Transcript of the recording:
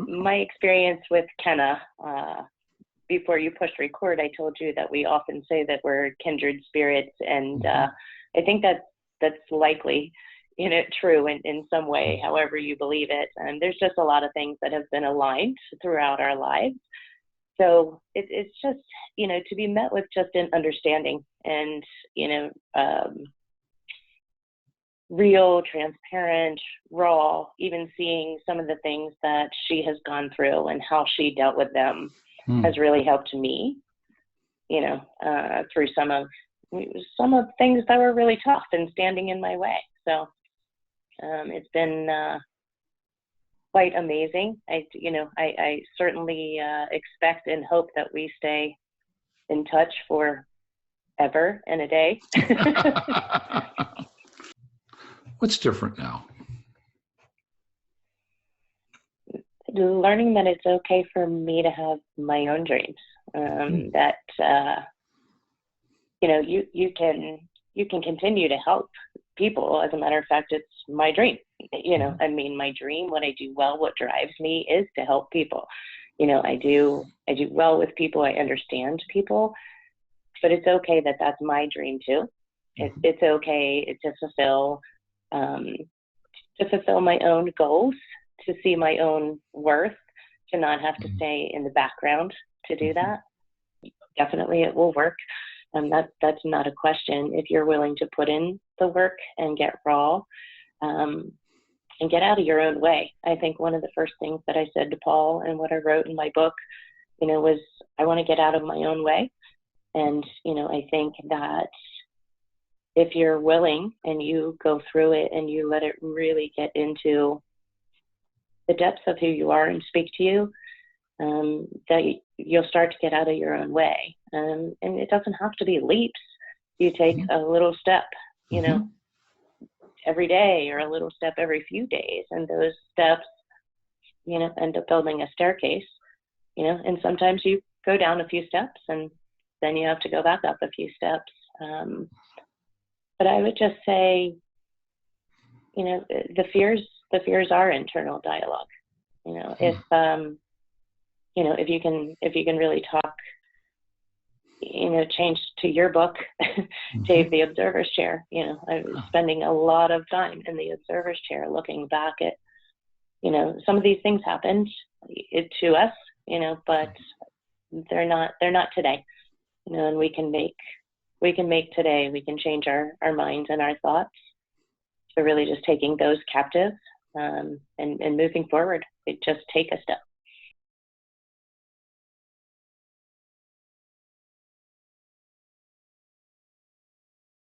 my experience with Kenna, before you pushed record, I told you that we often say that we're kindred spirits, and I think that's likely, true in some way, however you believe it. And there's just a lot of things that have been aligned throughout our lives. So it's just, to be met with just an understanding and, real, transparent, raw, even seeing some of the things that she has gone through and how she dealt with them has really helped me, through some of things that were really tough and standing in my way. So it's been quite amazing. I certainly expect and hope that we stay in touch for ever and a day. What's different now? Learning that it's okay for me to have my own dreams. That you can continue to help people. As a matter of fact, it's my dream. My dream, what I do well, what drives me is to help people. I do well with people. I understand people, but it's okay that that's my dream too. It's okay to fulfill my own goals, to see my own worth, to not have to stay in the background to do that. Definitely it will work. That's not a question. If you're willing to put in the work and get raw, and get out of your own way. I think one of the first things that I said to Paul and what I wrote in my book, was I want to get out of my own way. And, I think that if you're willing and you go through it and you let it really get into the depths of who you are and speak to you, that you'll start to get out of your own way. And it doesn't have to be leaps. You take a little step, every day, or a little step every few days. And those steps, end up building a staircase, and sometimes you go down a few steps and then you have to go back up a few steps. But I would just say, the fears are internal dialogue. If you can really talk, change to your book, Dave, the observer's chair. I was spending a lot of time in the observer's chair looking back at, some of these things happened to us, but they're not today, and we can make today, we can change our minds and our thoughts. So really just taking those captive, and moving forward. It just take a step.